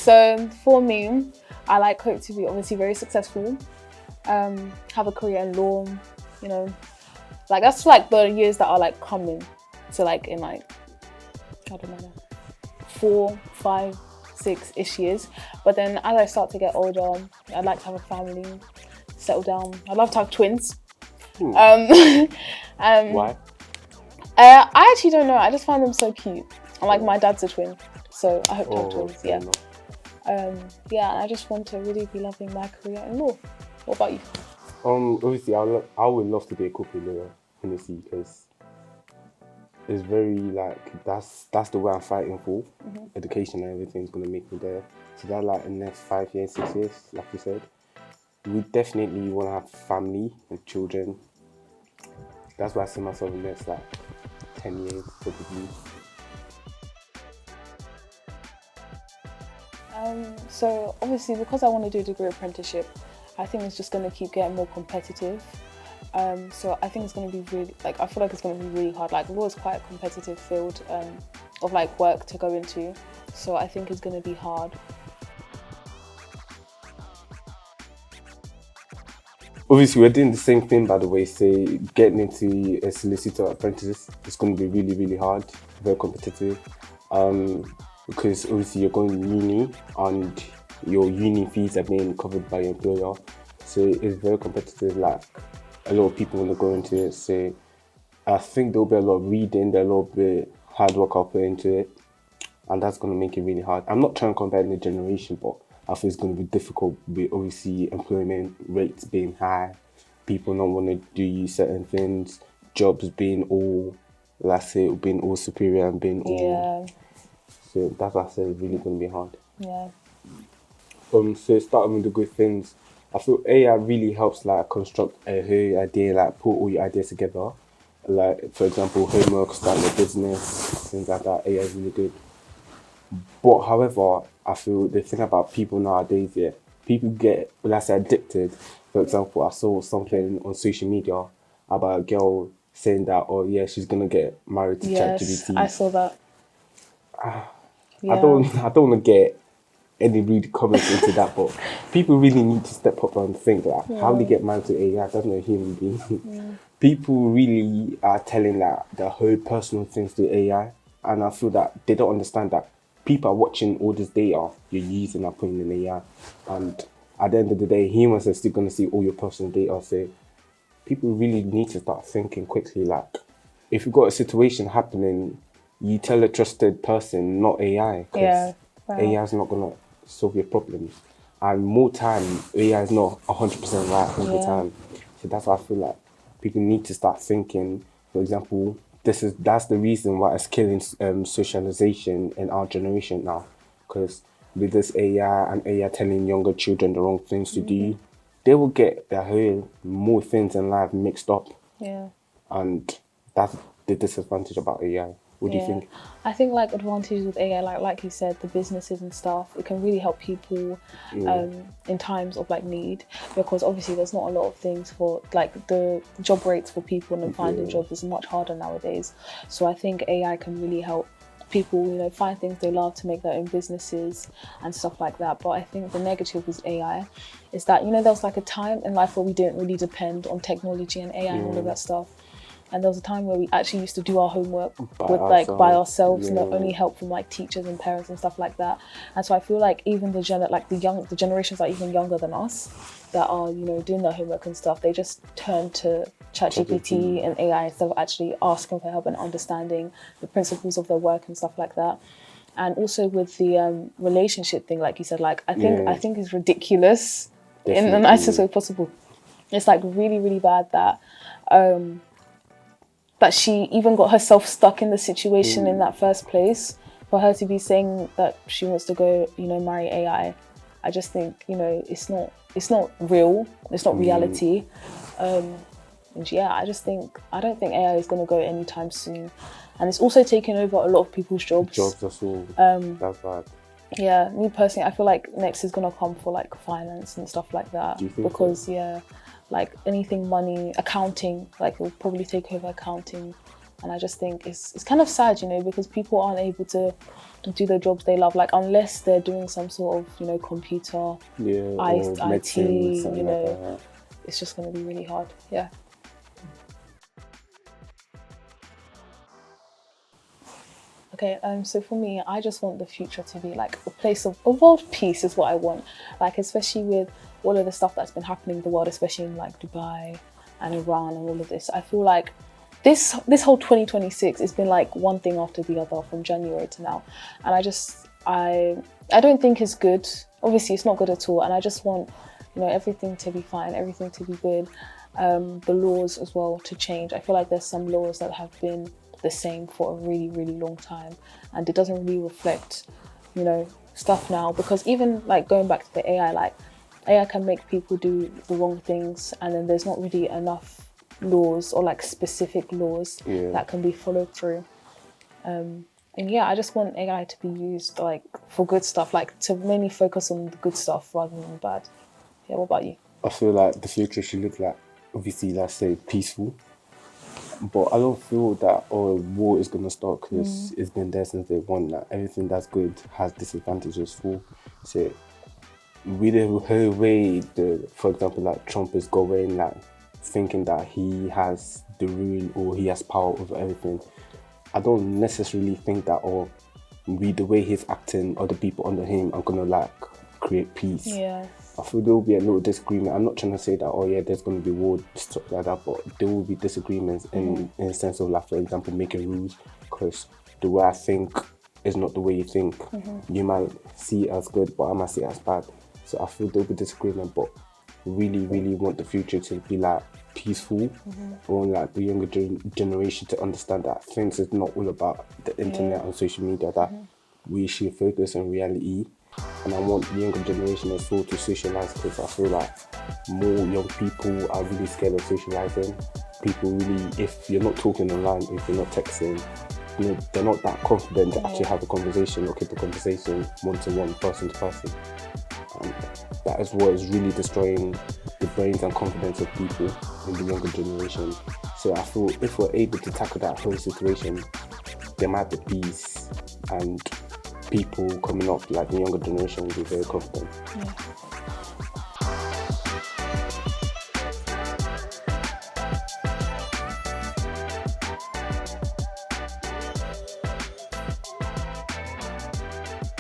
So for me, I hope to be obviously very successful, have a career in law, you know, that's the years that are coming. So in I don't know, 4, 5, 6-ish years. But then as I start to get older, I'd like to have a family, settle down. I'd love to have twins. Why? I actually don't know. I just find them so cute. And my dad's a twin, so I hope to have twins. Yeah. Yeah, and I just want to really be loving my career in law. What about you? Obviously, I would love to be a corporate lawyer, honestly, because it's very that's the way I'm fighting for. Education and everything's gonna make me there. So that in the next 5 years, 6 years, like you said, we definitely want to have family and children. That's why I see myself in the next 10 years, probably. So obviously, because I want to do a degree apprenticeship, I think it's just going to keep getting more competitive. So I think it's going to be really, I feel like it's going to be really hard. Law is quite a competitive field of work to go into. So I think it's going to be hard. Obviously, we're doing the same thing, by the way. Say, getting into a solicitor apprentice is going to be really, really hard, very competitive. Because obviously you're going to uni and your uni fees are being covered by your employer. So it's very competitive. A lot of people want to go into it. So I think there'll be a lot of reading, there'll be a lot of hard work I'll put into it. And that's going to make it really hard. I'm not trying to compare the generation, but I think it's going to be difficult with obviously employment rates being high, people not want to do certain things, jobs being all, being all superior and being all... Yeah. So that's why I said it's really going to be hard. Yeah. So starting with the good things, I feel AI really helps construct a whole idea, put all your ideas together. For example, homework, starting a business, things like that. AI is really good. But however, I feel the thing about people nowadays, people get, addicted. For example, I saw something on social media about a girl saying that, she's gonna get married to ChatGPT. I saw that. I don't want to get any rude comments into that, but people really need to step up and think how they get married to AI, that's not a human being. People really are telling their whole personal things to AI, and I feel that they don't understand that people are watching all this data you're using and putting in AI, and at the end of the day, humans are still going to see all your personal data. So people really need to start thinking quickly. If you've got a situation happening, you tell a trusted person, not AI, because AI is not going to solve your problems. And more time, AI is not 100% right all the time. So that's why I feel people need to start thinking. For example, that's the reason why it's killing socialization in our generation now. Because with this AI and AI telling younger children the wrong things to do, they will get their whole more things in life mixed up. Yeah. And that's the disadvantage about AI. What do you think? I think advantages with AI, like you said, the businesses and stuff, it can really help people in times of need, because obviously there's not a lot of things for the job rates for people and finding jobs is much harder nowadays. So I think AI can really help people, find things they love to make their own businesses and stuff like that. But I think the negative with AI is that, there was a time in life where we didn't really depend on technology and AI and all of that stuff. And there was a time where we actually used to do our homework by ourselves, not only help from teachers and parents and stuff like that. And so I feel even the generations that are even younger than us that are doing their homework and stuff, they just turn to ChatGPT and AI instead of actually asking for help and understanding the principles of their work and stuff like that. And also with the relationship thing, like you said, I think it's ridiculous. Definitely. In the nicest way possible. It's really, really bad that she even got herself stuck in the situation in that first place. For her to be saying that she wants to go, marry AI, I just think, it's not real. It's not reality. And I don't think AI is going to go anytime soon. And it's also taking over a lot of people's jobs. That's all. That's bad. Yeah, me personally, I feel next is going to come for finance and stuff like that. Do you think because anything money, accounting, it will probably take over accounting And I just think it's kind of sad, you know, because people aren't able to do the jobs they love, like unless they're doing some sort of, you know, computer, or IT, medicine, you something know, like that. it's just going to be really hard. Yeah. Okay, so for me, I just want the future to be like a place of world peace is what I want. Like, especially with all of the stuff that's been happening in the world, especially in like Dubai and Iran and all of this. I feel like this whole 2026 has been like one thing after the other from January to now. And I don't think it's good. Obviously, it's not good at all. And I just want, you know, everything to be fine, everything to be good. The laws as well to change. I feel like there's some laws that have been the same for a really, really long time, and it doesn't really reflect, you know, stuff now. Because even like going back to the AI, like AI can make people do the wrong things, and then there's not really enough laws or like specific laws that can be followed through. And yeah, I just want AI to be used like for good stuff, like to mainly focus on the good stuff rather than the bad. Yeah, what about you? I feel like the future should look like, obviously, let's say peaceful. But I don't feel that war is gonna start because it's been there since day one. Like everything that's good has disadvantages for. So with the whole way for example, like Trump is going, like thinking that he has the rule or he has power over everything. I don't necessarily think that, or with the way he's acting, other people under him are gonna like create peace. Yeah. I feel there will be a little disagreement. I'm not trying to say that, oh yeah, there's going to be war, stuff like that, but there will be disagreements in the sense of, like, for example, making rules, because the way I think is not the way you think. You might see it as good, but I might see it as bad. So I feel there will be disagreement, but really, really want the future to be like peaceful. I want like the younger generation to understand that things is not all about the internet and social media, that we should focus on reality. And I want the younger generation as well to socialise, because I feel like more young people are really scared of socialising. People really, if you're not talking online, if you're not texting, you know, they're not that confident to actually have a conversation or keep a conversation one-to-one, person-to-person. And that is what is really destroying the brains and confidence of people in the younger generation. So I feel if we're able to tackle that whole situation, there might be peace, and people coming up, like the younger generation, will be very confident. Yeah.